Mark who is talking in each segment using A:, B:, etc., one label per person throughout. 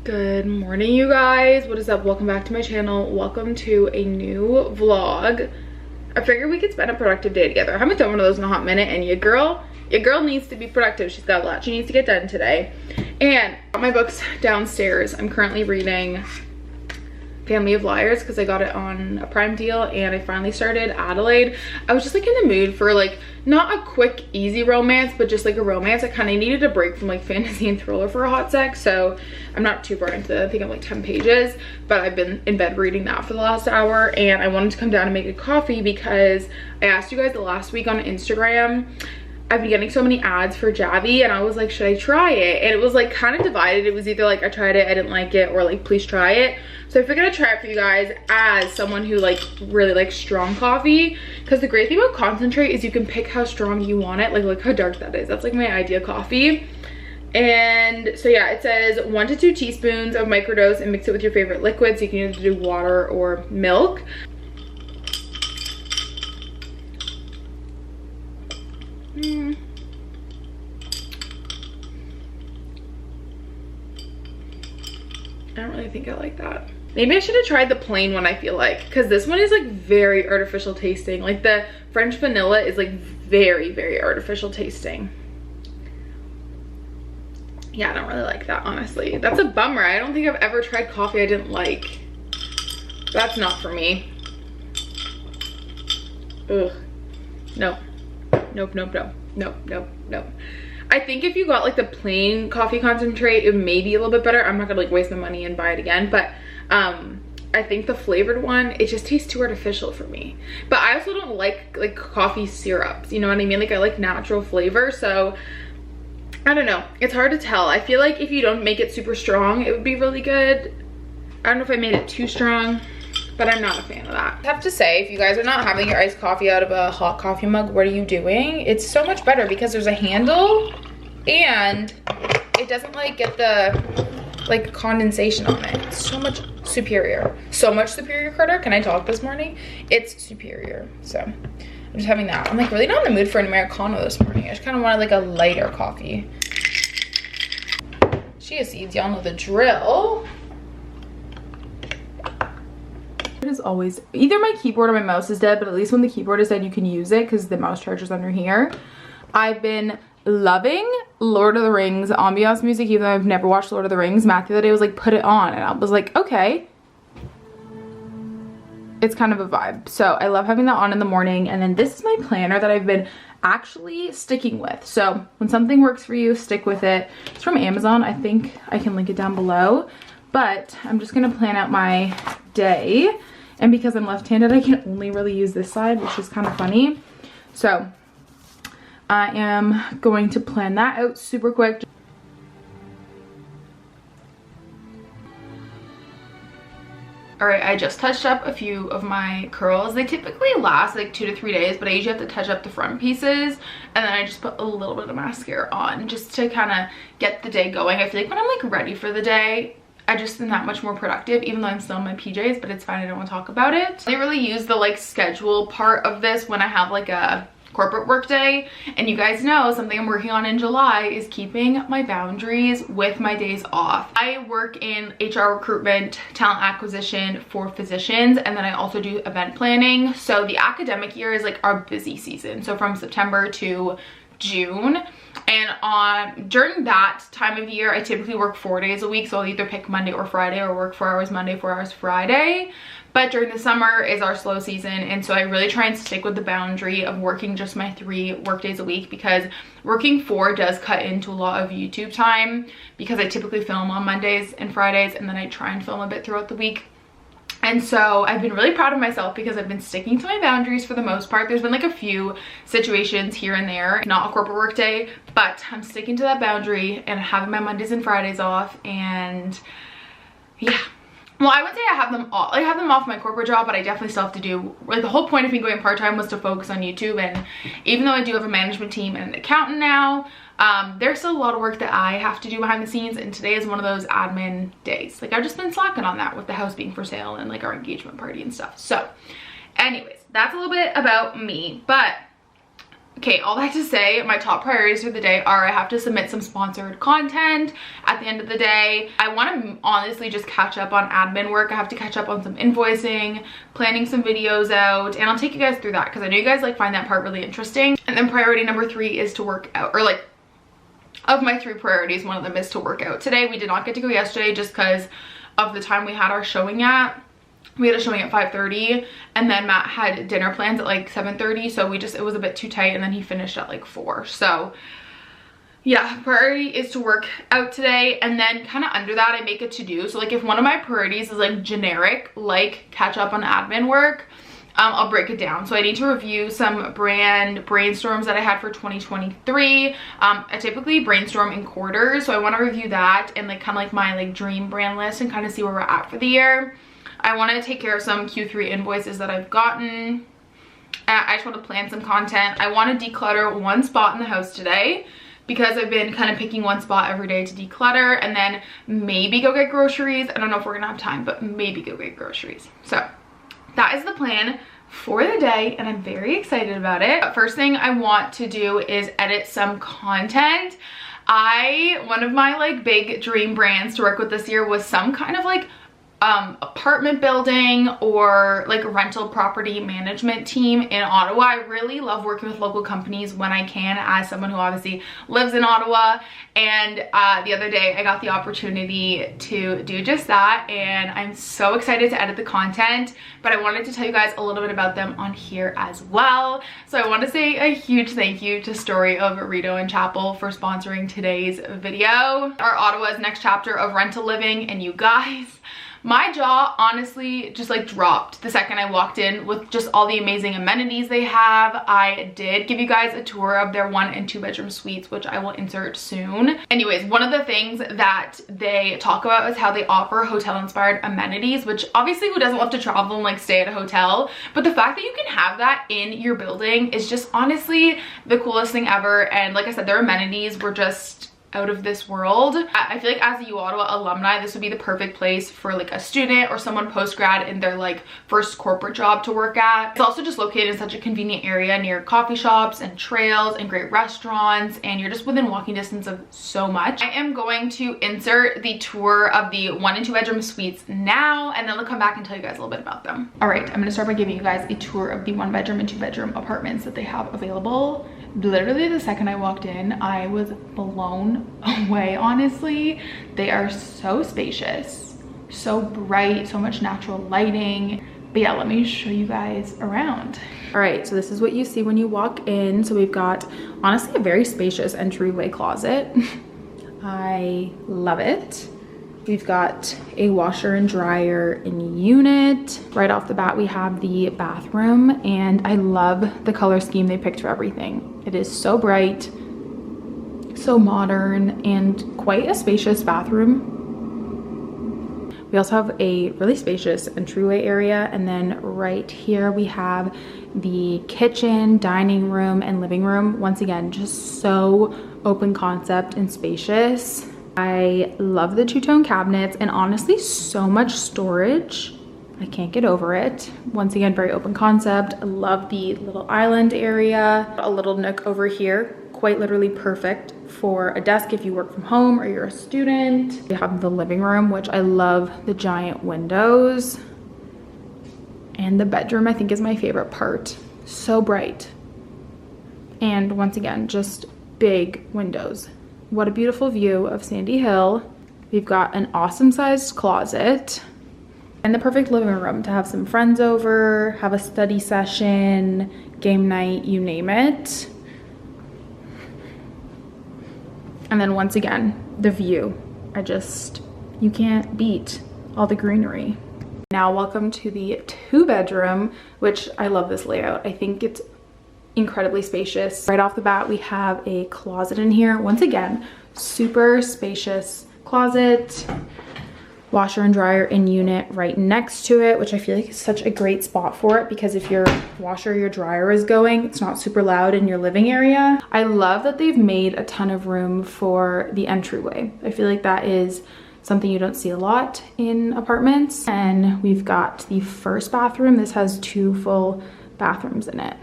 A: Good morning, you guys. What is up? Welcome back to my channel. Welcome to a new vlog. I figured we could spend a productive day together. I haven't done one of those in a hot minute, and your girl needs to be productive. She's got a lot she needs to get done today. And I got my books downstairs. I'm currently reading Family of Liars because I got it on a Prime deal, and I finally started Adelaide. I was just like in the mood for like not a quick easy romance, but just like a romance. I kind of needed a break from like fantasy and thriller for a hot sec, so I'm not too far into it. I think I'm like 10 pages, but I've been in bed reading that for the last hour, and I wanted to come down and make a coffee because I asked you guys the last week on Instagram. I've been getting so many ads for Javy, and I was like, should I try it? And it was like kind of divided. It was either like I tried it, I didn't like it, or like please try it. So I figured I'd try it for you guys as someone who like really likes strong coffee, because the great thing about concentrate is you can pick how strong you want it. Like look how dark that is. That's like my ideal coffee. And so yeah, it says 1 to 2 teaspoons of microdose and mix it with your favorite liquid. So you can either do water or milk. I don't really think I like that. Maybe I should have tried the plain one, I feel like, because this one is like very artificial tasting. Like the French vanilla is like very, very artificial tasting. Yeah, I don't really like that, honestly. That's a bummer. I don't think I've ever tried coffee I didn't like. That's not for me. Ugh. No. Nope, nope, nope, nope, nope, nope. I think if you got like the plain coffee concentrate, it may be a little bit better. I'm not gonna like waste my money and buy it again, but I think the flavored one, it just tastes too artificial for me. But I also don't like coffee syrups, you know what I mean? Like I like natural flavor, so I don't know. It's hard to tell. I feel like if you don't make it super strong, it would be really good. I don't know if I made it too strong, but I'm not a fan of that. I have to say, if you guys are not having your iced coffee out of a hot coffee mug, what are you doing? It's so much better because there's a handle and it doesn't like get the like condensation on it. It's so much superior. So much superior, Carter. Can I talk this morning? It's superior. So I'm just having that. I'm like really not in the mood for an Americano this morning. I just kind of wanted like a lighter coffee. Chia seeds, y'all know the drill. It is always either my keyboard or my mouse is dead, but at least when the keyboard is dead you can use it because the mouse charger's under here. I've been loving Lord of the Rings ambiance music, even though I've never watched Lord of the Rings. Matthew the other day was like, put it on, and I was like, okay. It's kind of a vibe. So I love having that on in the morning. And then this is my planner that I've been actually sticking with. So when something works for you, stick with it. It's from Amazon. I think I can link it down below. But I'm just gonna plan out my day, and because I'm left-handed I can only really use this side, which is kind of funny. So I am going to plan that out super quick. All right, I just touched up a few of my curls. They typically last like 2 to 3 days, but I usually have to touch up the front pieces, and then I just put a little bit of mascara on just to kind of get the day going. I feel like when I'm like ready for the day, I just am that much more productive, even though I'm still in my PJs, but it's fine, I don't want to talk about it. I really use the like schedule part of this when I have like a corporate work day, and you guys know something I'm working on in July is keeping my boundaries with my days off. I work in HR recruitment, talent acquisition for physicians, and then I also do event planning. So the academic year is like our busy season, so from September to June. And during that time of year I typically work 4 days a week, so I'll either pick Monday or Friday, or work 4 hours Monday, 4 hours Friday. But during the summer is our slow season, and so I really try and stick with the boundary of working just my 3 work days a week, because working 4 does cut into a lot of YouTube time, because I typically film on Mondays and Fridays, and then I try and film a bit throughout the week. And so I've been really proud of myself because I've been sticking to my boundaries for the most part. There's been like a few situations here and there, not a corporate work day, but I'm sticking to that boundary and having my Mondays and Fridays off. And yeah, well, I would say I have them all. I have them off my corporate job, but I definitely still have to do, like the whole point of me going part-time was to focus on YouTube. And even though I do have a management team and an accountant now, there's still a lot of work that I have to do behind the scenes, and today is one of those admin days. Like I've just been slacking on that with the house being for sale and like our engagement party and stuff. So anyways, that's a little bit about me. But Okay, all that to say, my top priorities for the day are I have to submit some sponsored content at the end of the day. I want to honestly just catch up on admin work. I have to catch up on some invoicing, planning some videos out, and I'll take you guys through that because I know you guys like find that part really interesting. And then priority number 3 is to work out, or like of my 3 priorities, one of them is to work out. Today we did not get to go yesterday just because of the time we had our showing at. We had a showing at 5:30 and then Matt had dinner plans at like 7:30, so it was a bit too tight, and then he finished at like 4. So yeah, priority is to work out today, and then kind of under that I make a to-do. So like if one of my priorities is like generic, like catch up on admin work, I'll break it down. So I need to review some brand brainstorms that I had for 2023. I typically brainstorm in quarters, so I want to review that and like kind of like my like dream brand list and kind of see where we're at for the year. I want to take care of some Q3 invoices that I've gotten. I just want to plan some content. I want to declutter one spot in the house today because I've been kind of picking one spot every day to declutter, and then maybe go get groceries. I don't know if we're gonna have time, but maybe go get groceries. So that is the plan for the day, and I'm very excited about it. But first thing I want to do is edit some content. One of my like big dream brands to work with this year was some kind of like apartment building or like a rental property management team in Ottawa. I really love working with local companies when I can, as someone who obviously lives in Ottawa. And the other day I got the opportunity to do just that, and I'm so excited to edit the content. But I wanted to tell you guys a little bit about them on here as well. So I want to say a huge thank you to Story of Rito and Chapel for sponsoring today's video. Our Ottawa's next chapter of rental living, and you guys, my jaw honestly just like dropped the second I walked in with just all the amazing amenities they have. I did give you guys a tour of their 1 and 2 bedroom suites, which I will insert soon. Anyways, one of the things that they talk about is how they offer hotel inspired amenities, which obviously who doesn't love to travel and like stay at a hotel, but the fact that you can have that in your building is just honestly the coolest thing ever. And like I said, their amenities were just out of this world. I feel like as a U Ottawa alumni, this would be the perfect place for like a student or someone post-grad in their like first corporate job to work at. It's also just located in such a convenient area near coffee shops and trails and great restaurants, and you're just within walking distance of so much. I am going to insert the tour of the 1 and 2 bedroom suites now, and then I'll come back and tell you guys a little bit about them. All right, I'm gonna start by giving you guys a tour of the 1 bedroom and 2 bedroom apartments that they have available. Literally the second I walked in, I was blown away, honestly. They are so spacious, so bright, so much natural lighting. But yeah, let me show you guys around. All right, so this is what you see when you walk in. So we've got honestly a very spacious entryway closet. I love it. We've got a washer and dryer in unit. Right off the bat, we have the bathroom, and I love the color scheme they picked for everything. It is so bright, so modern, and quite a spacious bathroom. We also have a really spacious entryway area, and then right here we have the kitchen, dining room, and living room. Once again, just so open concept and spacious. I love the two-tone cabinets, and honestly so much storage. I can't get over it. Once again, very open concept. I love the little island area. A little nook over here, quite literally perfect for a desk if you work from home or you're a student. We have the living room, which I love the giant windows. And the bedroom, I think, is my favorite part. So bright. And once again, just big windows. What a beautiful view of Sandy Hill. We've got an awesome sized closet and the perfect living room to have some friends over, have a study session, game night, you name it. And then once again, the view. You can't beat all the greenery. Now welcome to the 2 bedroom, which I love this layout. I think it's incredibly spacious. Right off the bat, we have a closet in here. Once again, super spacious closet, washer and dryer in unit right next to it, which I feel like is such a great spot for it, because if your washer or your dryer is going, it's not super loud in your living area. I love that they've made a ton of room for the entryway. I feel like that is something you don't see a lot in apartments. And we've got the first bathroom. This has 2 full bathrooms in it.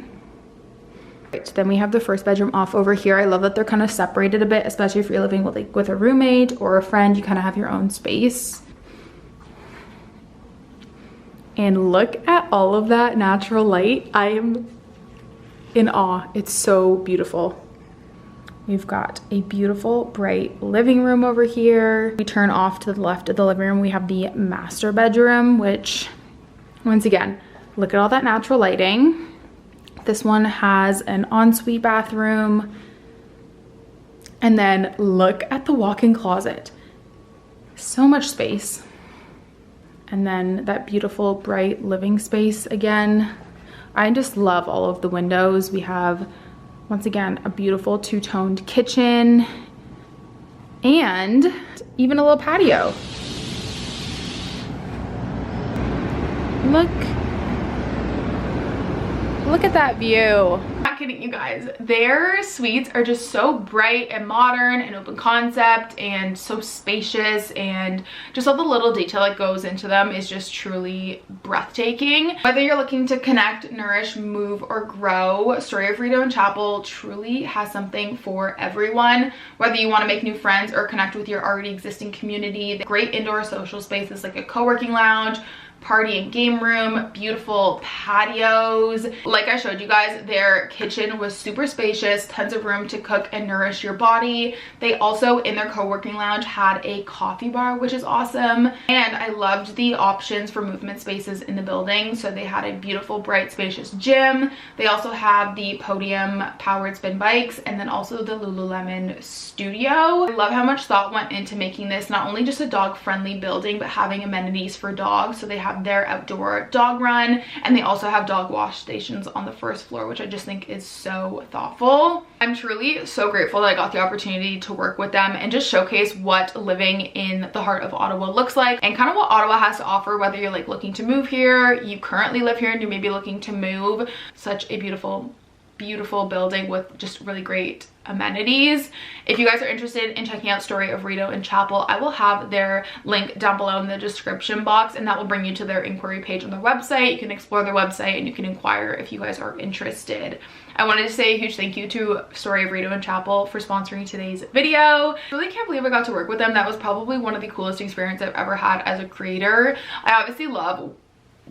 A: Then we have the first bedroom off over here. I love that they're kind of separated a bit, especially if you're living with like with a roommate or a friend, you kind of have your own space. And look at all of that natural light. I am in awe. It's so beautiful. We've got a beautiful bright living room over here. We turn off to the left of the living room. We have the master bedroom, which once again, look at all that natural lighting. This one has an ensuite bathroom. And then look at the walk-in closet. So much space. And then that beautiful bright living space again. I just love all of the windows. We have, once again, a beautiful two-toned kitchen and even a little patio. Look at that view. Not kidding, you guys. Their suites are just so bright and modern and open concept and so spacious, and just all the little detail that goes into them is just truly breathtaking. Whether you're looking to connect, nourish, move, or grow, Story of Rito and Chapel truly has something for everyone. Whether you want to make new friends or connect with your already existing community, great indoor social spaces like a co-working lounge, party and game room, beautiful patios. Like I showed you guys, their kitchen was super spacious, tons of room to cook and nourish your body. They also, in their co-working lounge, had a coffee bar, which is awesome. And I loved the options for movement spaces in the building. So they had a beautiful, bright, spacious gym. They also have the podium powered spin bikes, and then also the Lululemon studio. I love how much thought went into making this not only just a dog-friendly building, but having amenities for dogs. So they have their outdoor dog run, and they also have dog wash stations on the first floor, which I just think is so thoughtful. I'm truly so grateful that I got the opportunity to work with them and just showcase what living in the heart of Ottawa looks like, and kind of what Ottawa has to offer, whether you're like looking to move here, you currently live here, and you may be looking to move. Such a beautiful building with just really great amenities. If you guys are interested in checking out Story of Rito and Chapel, I will have their link down below in the description box, and that will bring you to their inquiry page on their website. You can explore their website and you can inquire if you guys are interested. I wanted to say a huge thank you to Story of Rito and Chapel for sponsoring today's video. I really can't believe I got to work with them. That was probably one of the coolest experiences I've ever had as a creator. I obviously love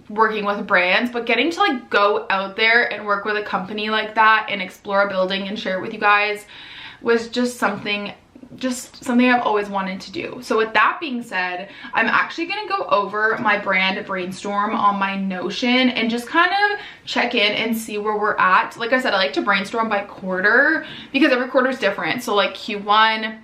A: working with brands, but getting to like go out there and work with a company like that and explore a building and share it with you guys was just something I've always wanted to do. So with that being said, I'm actually going to go over my brand brainstorm on my Notion and just kind of check in and see where we're at. Like I said, I like to brainstorm by quarter because every quarter is different. So like Q1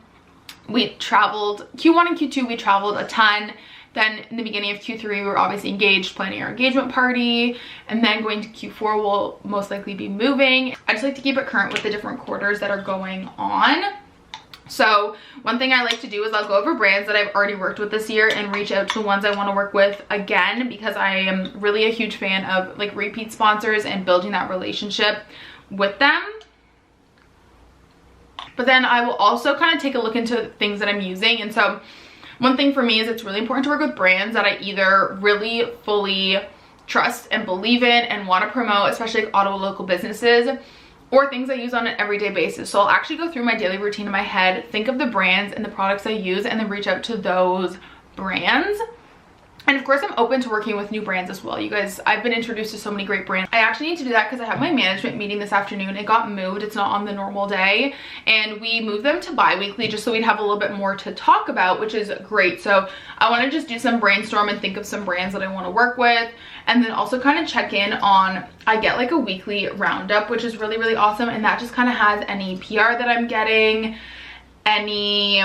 A: and Q2 we traveled a ton. Then in the beginning of Q3, we were obviously engaged, planning our engagement party. And then going to Q4, we'll most likely be moving. I just like to keep it current with the different quarters that are going on. So one thing I like to do is I'll go over brands that I've already worked with this year and reach out to the ones I want to work with again, because I am really a huge fan of like repeat sponsors and building that relationship with them. But then I will also kind of take a look into things that I'm using. And so one thing for me is it's really important to work with brands that I either really fully trust and believe in and want to promote, especially like Ottawa local businesses, or things I use on an everyday basis. So I'll actually go through my daily routine in my head, think of the brands and the products I use, and then reach out to those brands. And of course, I'm open to working with new brands as well. You guys, I've been introduced to so many great brands. I actually need to do that because I have my management meeting this afternoon. It got moved. It's not on the normal day. And we moved them to bi-weekly just so we'd have a little bit more to talk about, which is great. So I want to just do some brainstorm and think of some brands that I want to work with. And then also kind of check in on, I get like a weekly roundup, which is really, really awesome. And that just kind of has any PR that I'm getting, any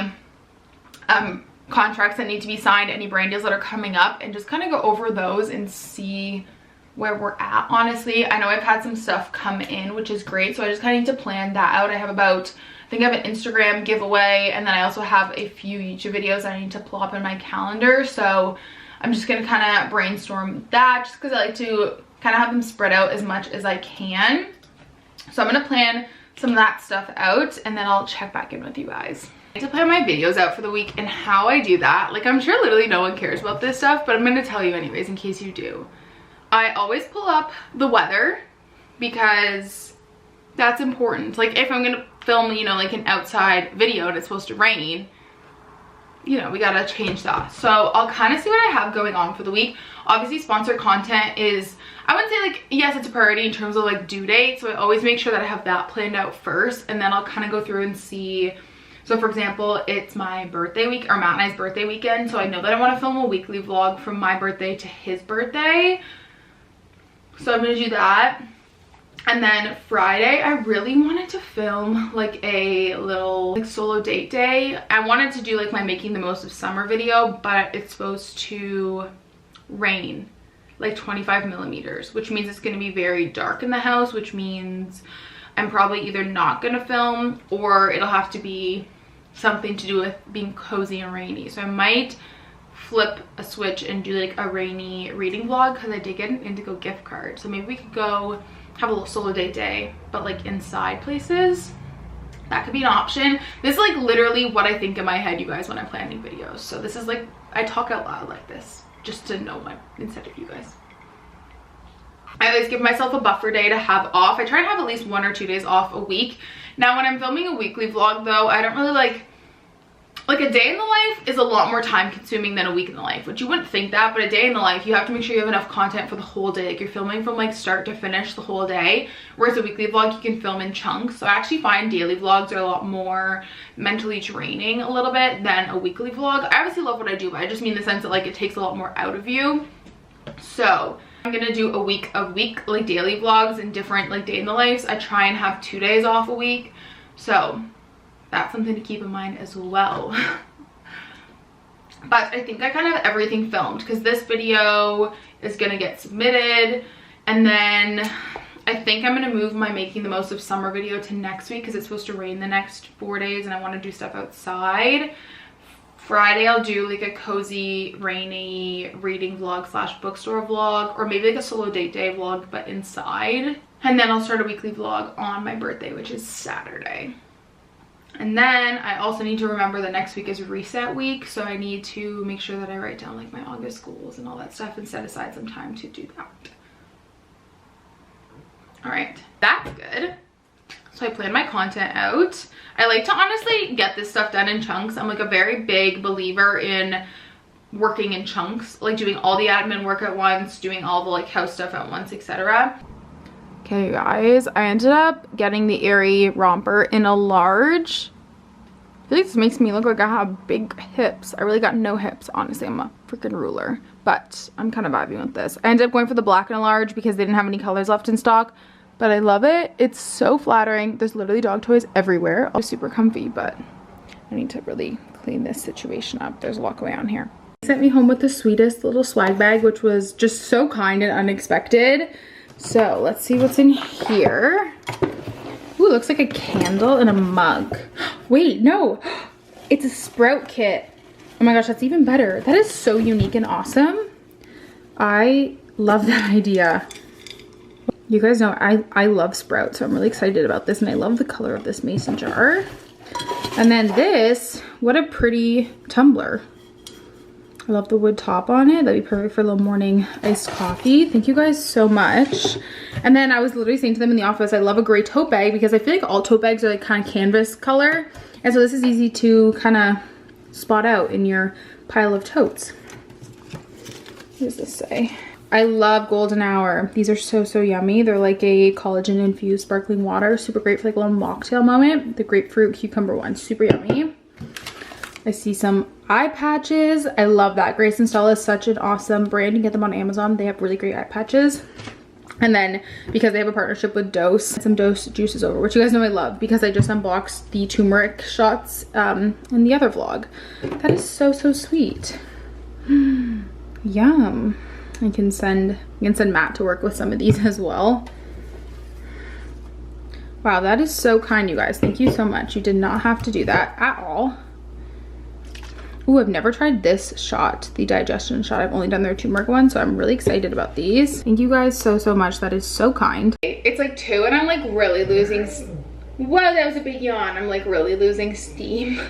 A: contracts that need to be signed, any brand deals that are coming up, and just kind of go over those and see where we're at. Honestly, I know I've had some stuff come in, which is great, so I just kind of need to plan that out. I think I have an Instagram giveaway, and then I also have a few YouTube videos I need to pull up in my calendar, so I'm just gonna kind of brainstorm that just because I like to kind of have them spread out as much as I can. So I'm gonna plan some of that stuff out, and then I'll check back in with you guys. I like to plan my videos out for the week, and how I do that, like I'm sure literally no one cares about this stuff, but I'm going to tell you anyways in case you do. I always pull up the weather because That's important. Like if I'm gonna film, you know, like an outside video and it's supposed to rain, you know, we gotta change that. So I'll kind of see what I have going on for the week. Obviously sponsored content is, I wouldn't say like, yes, it's a priority in terms of like due date. So I always make sure that I have that planned out first, and then I'll kind of go through and see. So for example, it's my birthday week, or Matt and I's birthday weekend. So I know that I want to film a weekly vlog from my birthday to his birthday. So I'm gonna do that. And then Friday, I really wanted to film like a little like solo date day. I wanted to do like my making the most of summer video, but it's supposed to rain like 25 millimeters, which means it's gonna be very dark in the house, which means I'm probably either not gonna film, or it'll have to be something to do with being cozy and rainy. So I might flip a switch and do like a rainy reading vlog, because I did get an Indigo gift card. So maybe we could go have a little solo date day, but like inside places. That could be an option. This is like literally what I think in my head, you guys, when I'm planning videos. So this is like, I talk out loud like this just to know my, instead of you guys. I always give myself a buffer day to have off. I try to have at least 1 or 2 days off a week. Now when I'm filming a weekly vlog though, I don't really like a day in the life is a lot more time consuming than a week in the life, which you wouldn't think that, but a day in the life, you have to make sure you have enough content for the whole day. Like you're filming from like start to finish the whole day, whereas a weekly vlog you can film in chunks. So I actually find daily vlogs are a lot more mentally draining a little bit than a weekly vlog. I obviously love what I do, but I just mean in the sense that like it takes a lot more out of you. So I'm gonna do a week like daily vlogs and different like day in the lives. I try and have 2 days off a week, so that's something to keep in mind as well. But I think I kind of have everything filmed, because this video is gonna get submitted, and then I think I'm gonna move my making the most of summer video to next week, because it's supposed to rain the next 4 days and I want to do stuff outside. Friday I'll do like a cozy rainy reading vlog slash bookstore vlog, or maybe like a solo date day vlog but inside. And then I'll start a weekly vlog on my birthday, which is Saturday. And then I also need to remember that next week is reset week, so I need to make sure that I write down like my August goals and all that stuff and set aside some time to do that. All right, that's good. So I plan my content out. I like to honestly get this stuff done in chunks. I'm like a very big believer in working in chunks, like doing all the admin work at once, doing all the like house stuff at once, etc. Okay guys, I ended up getting the Aerie romper in a large. I feel like this makes me look like I have big hips. I really got no hips, honestly. I'm a freaking ruler, but I'm kind of vibing with this. I ended up going for the black in a large because they didn't have any colors left in stock, but I love it. It's so flattering. There's literally dog toys everywhere. It's super comfy, but I need to really clean this situation up. There's a lot going on here. They sent me home with the sweetest little swag bag, which was just so kind and unexpected. So let's see what's in here. Ooh, looks like a candle and a mug. Wait, no, it's a sprout kit. Oh my gosh, that's even better. That is so unique and awesome. I love that idea. You guys know I love sprouts, so I'm really excited about this, and I love the color of this mason jar. And then this, what a pretty tumbler. I love the wood top on it. That'd be perfect for a little morning iced coffee. Thank you guys so much. And then I was literally saying to them in the office, I love a gray tote bag, because I feel like all tote bags are like kind of canvas color. And so this is easy to kind of spot out in your pile of totes. What does this say? I love Golden Hour. These are so, so yummy. They're like a collagen infused sparkling water. Super great for like a little mocktail moment. The grapefruit cucumber one, super yummy. I see some eye patches. I love that. Grace and Stella is such an awesome brand. You can get them on Amazon. They have really great eye patches. And then because they have a partnership with Dose, some Dose juices over, which you guys know I love, because I just unboxed the turmeric shots in the other vlog. That is so, so sweet. Yum. I can send Matt to work with some of these as well. Wow, that is so kind, you guys. Thank you so much. You did not have to do that at all. Ooh, I've never tried this shot, the digestion shot. I've only done their turmeric one, so I'm really excited about these. Thank you guys so, so much. That is so kind. It's like 2 and I'm like really losing, whoa, that was a big yawn. I'm like really losing steam.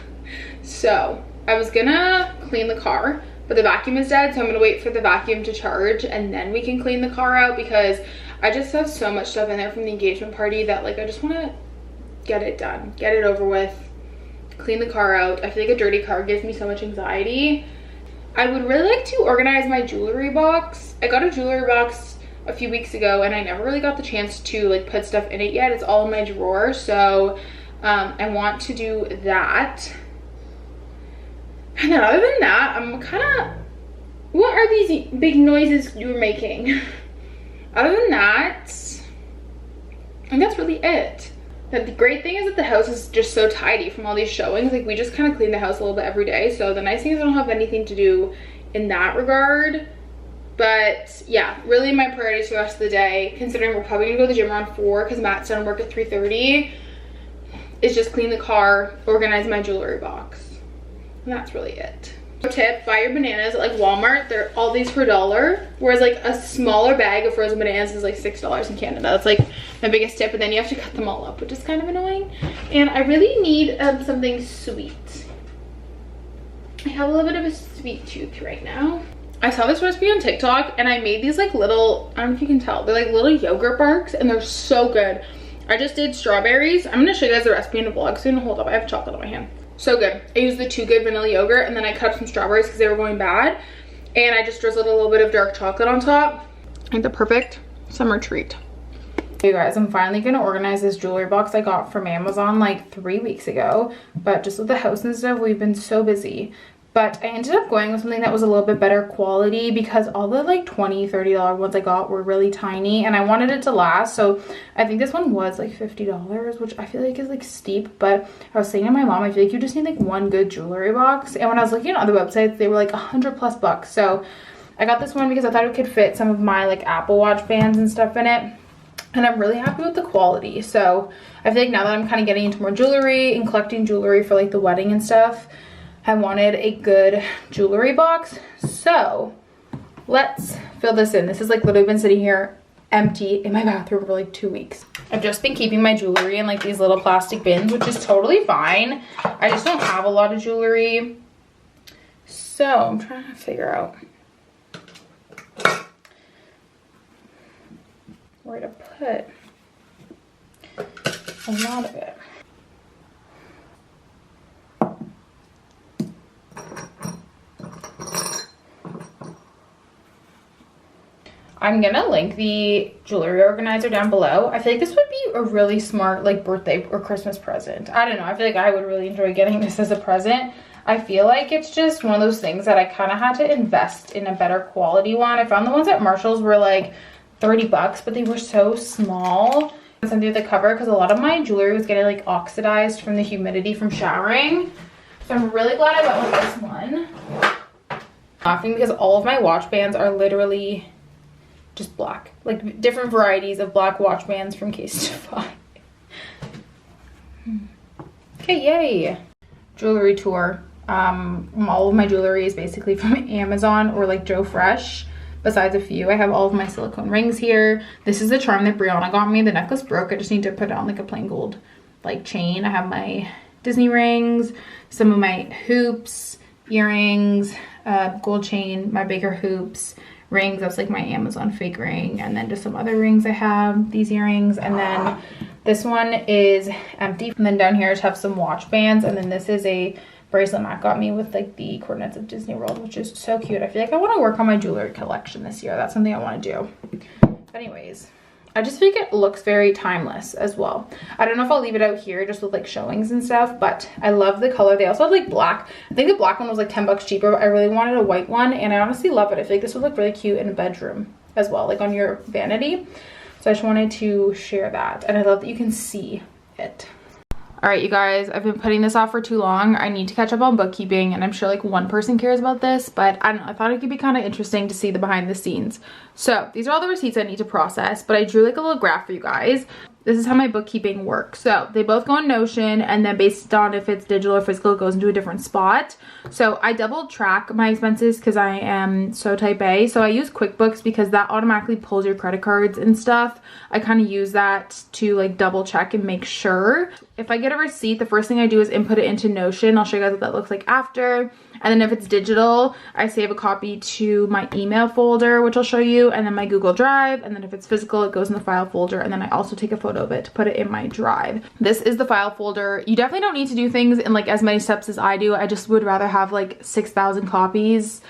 A: So I was gonna clean the car, but the vacuum is dead, so I'm gonna wait for the vacuum to charge and then we can clean the car out, because I just have so much stuff in there from the engagement party that like I just want to get it done, get it over with, clean the car out. I feel like a dirty car gives me so much anxiety. I would really like to organize my jewelry box. I got a jewelry box a few weeks ago and I never really got the chance to like put stuff in it yet. It's all in my drawer, so I want to do that. And then other than that, I'm kind of, what are these big noises you're making? Other than that, I think that's really it. But the great thing is that the house is just so tidy from all these showings. Like we just kind of clean the house a little bit every day. So the nice thing is I don't have anything to do in that regard. But yeah, really my priorities for the rest of the day, considering we're probably gonna go to the gym around 4 because Matt's done work at 3:30, is just clean the car, organize my jewelry box. And that's really it. Tip, buy your bananas at like Walmart. They're all these for $1, whereas like a smaller bag of frozen bananas is like $6 in Canada. That's like my biggest tip, and then you have to cut them all up, which is kind of annoying. And I really need something sweet. I have a little bit of a sweet tooth right now. I saw this recipe on TikTok and I made these like little, I don't know if you can tell, they're like little yogurt barks and they're so good. I just did strawberries. I'm gonna show you guys the recipe in a vlog soon. Hold up, I have chocolate on my hand. So good. I used the Too Good vanilla yogurt and then I cut up some strawberries because they were going bad. And I just drizzled a little bit of dark chocolate on top. I think the perfect summer treat. Hey guys, I'm finally gonna organize this jewelry box I got from Amazon like 3 weeks ago. But just with the house and stuff, we've been so busy. But I ended up going with something that was a little bit better quality because all the like $20, $30 ones I got were really tiny and I wanted it to last. So I think this one was like $50, which I feel like is like steep. But I was saying to my mom, I feel like you just need like one good jewelry box. And when I was looking at other websites, they were like $100+ bucks. So I got this one because I thought it could fit some of my like Apple Watch bands and stuff in it. And I'm really happy with the quality. So I feel like now that I'm kind of getting into more jewelry and collecting jewelry for like the wedding and stuff, I wanted a good jewelry box. So let's fill this in. This has like literally been sitting here empty in my bathroom for like 2 weeks. I've just been keeping my jewelry in like these little plastic bins, which is totally fine. I just don't have a lot of jewelry. So I'm trying to figure out where to put a lot of it. I'm gonna link the jewelry organizer down below. I feel like this would be a really smart like birthday or Christmas present. I don't know, I feel like I would really enjoy getting this as a present. I feel like it's just one of those things that I kind of had to invest in a better quality one. I found the ones at Marshall's were like 30 bucks, but they were so small. Under the cover because a lot of my jewelry was getting like oxidized from the humidity from showering. So I'm really glad I went with this one. Laughing because all of my watch bands are literally just black, like different varieties of black watch bands from Casetify. Okay, yay. Jewelry tour. All of my jewelry is basically from Amazon or like Joe Fresh, besides a few. I have all of my silicone rings here. This is the charm that Brianna got me. The necklace broke. I just need to put it on like a plain gold like chain. I have my Disney rings, some of my hoops, earrings, gold chain, my bigger hoops, rings. That's like my Amazon fake ring, and then just some other rings I have, these earrings, and then this one is empty. And then down here I just have some watch bands, and then this is a bracelet Matt got me with like the coordinates of Disney World, which is so cute. I feel like I want to work on my jewelry collection this year. That's something I want to do. But anyways, I just think it looks very timeless as well. I don't know if I'll leave it out here just with like showings and stuff, but I love the color. They also have like black. I think the black one was like 10 bucks cheaper, but I really wanted a white one, and I honestly love it. I feel like this would look really cute in a bedroom as well, like on your vanity. So I just wanted to share that, and I love that you can see it. All right, you guys, I've been putting this off for too long. I need to catch up on bookkeeping, and I'm sure like one person cares about this, but I don't know, I thought it could be kind of interesting to see the behind the scenes. So these are all the receipts I need to process, but I drew like a little graph for you guys. This is how my bookkeeping works. So they both go in Notion, and then based on if it's digital or physical, it goes into a different spot. So I double track my expenses because I am so type A. So I use QuickBooks because that automatically pulls your credit cards and stuff. I kind of use that to like double check and make sure. if I get a receipt, the first thing I do is input it into Notion. I'll show you guys what that looks like after. And then if it's digital, I save a copy to my email folder, which I'll show you, and then my Google Drive. And then if it's physical, it goes in the file folder. And then I also take a photo of it to put it in my drive. This is the file folder. You definitely don't need to do things in like as many steps as I do. I just would rather have like 6,000 copies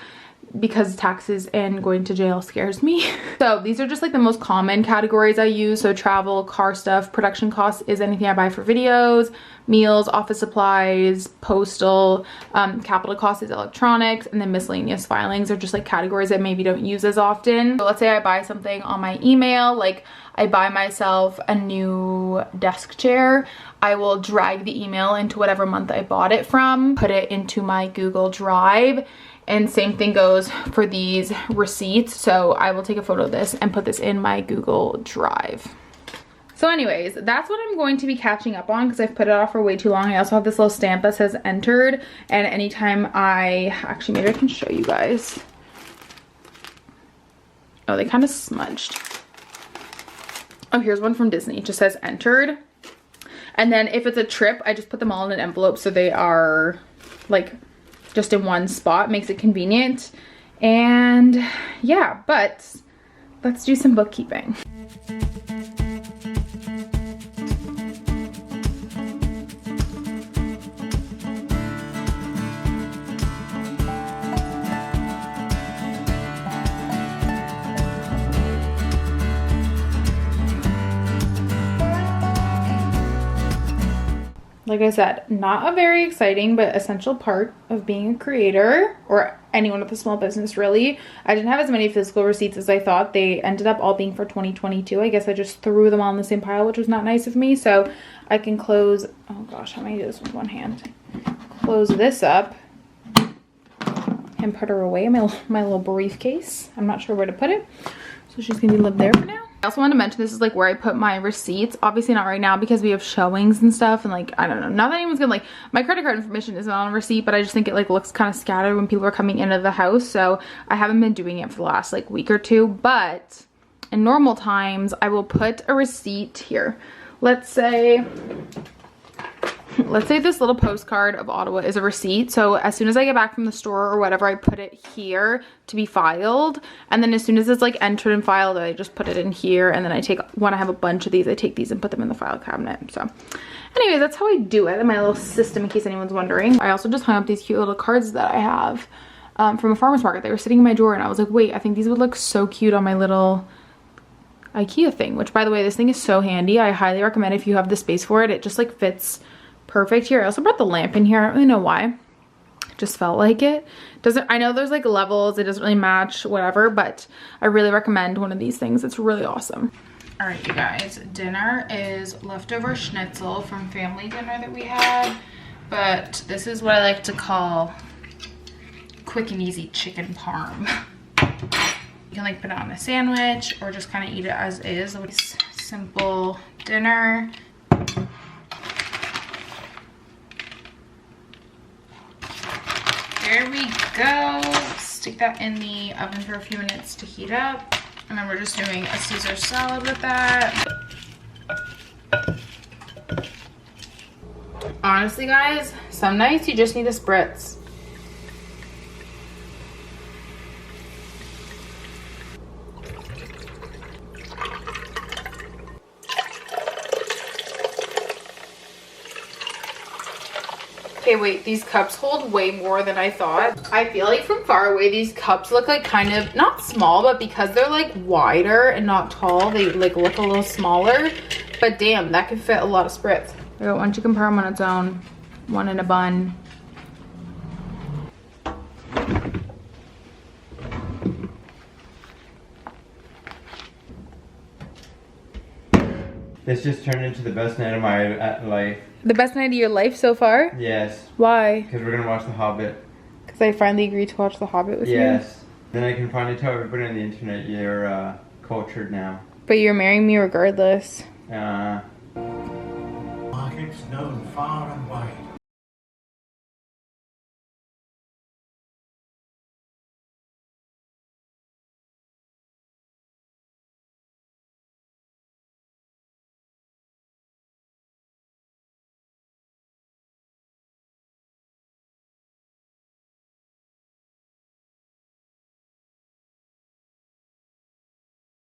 A: because taxes and going to jail scares me. So these are just like the most common categories I use. So travel, car stuff, production costs is anything I buy for videos, meals, office supplies, postal, capital costs is electronics, and then miscellaneous filings are just like categories I maybe don't use as often. So let's say I buy something on my email, like I buy myself a new desk chair. I will drag the email into whatever month I bought it from, put it into my Google Drive. And same thing goes for these receipts. So I will take a photo of this and put this in my Google Drive. So anyways, that's what I'm going to be catching up on because I've put it off for way too long. I also have this little stamp that says entered. And anytime actually maybe I can show you guys. Oh, they kind of smudged. Oh, here's one from Disney. It just says entered. And then if it's a trip, I just put them all in an envelope so they are like just in one spot, makes it convenient. And yeah, but let's do some bookkeeping. Like I said, not a very exciting but essential part of being a creator or anyone with a small business really. I didn't have as many physical receipts as I thought. They ended up all being for 2022. I guess I just threw them all in the same pile, which was not nice of me. So I can close, oh gosh, how am I gonna do this with one hand? Close this up and put her away in my little briefcase. I'm not sure where to put it. So she's gonna live there for now. I also wanted to mention this is like where I put my receipts. Obviously not right now because we have showings and stuff, and like I don't know, not that anyone's gonna like my credit card information isn't on a receipt, but I just think it like looks kind of scattered when people are coming into the house. So I haven't been doing it for the last like week or two, but in normal times I will put a receipt here. Let's say this little postcard of Ottawa is a receipt. So as soon as I get back from the store or whatever, I put it here to be filed. And then as soon as it's like entered and filed, I just put it in here. And then I take, when I have a bunch of these, I take these and put them in the file cabinet. So anyway, that's how I do it in my little system in case anyone's wondering. I also just hung up these cute little cards that I have from a farmer's market. They were sitting in my drawer and I was like, wait, I think these would look so cute on my little IKEA thing, which by the way, this thing is so handy. I highly recommend if you have the space for it. It just like fits perfect here. I also brought the lamp in here. I don't really know why. Just felt like it. I know there's like levels. It doesn't really match, whatever, but I really recommend one of these things. It's really awesome. All right, you guys, dinner is leftover schnitzel from family dinner that we had, but this is what I like to call quick and easy chicken parm. You can like put it on a sandwich or just kind of eat it as is. It's simple dinner. There we go. Stick that in the oven for a few minutes to heat up. And then we're just doing a Caesar salad with that. Honestly, guys, some nights you just need a spritz. Okay, wait, these cups hold way more than I thought. I feel like from far away, these cups look like kind of, not small, but because they're like wider and not tall, they like look a little smaller. But damn, that could fit a lot of spritz. I got one chicken parm on its own, one in a bun.
B: This just turned into the best night of my life.
A: The best night of your life so far?
B: Yes.
A: Why?
B: Because we're gonna watch The Hobbit.
A: Because I finally agreed to watch The Hobbit with you?
B: Yes. Then I can finally tell everybody on the internet you're cultured now.
A: But you're marrying me regardless.
C: Markets known far and wide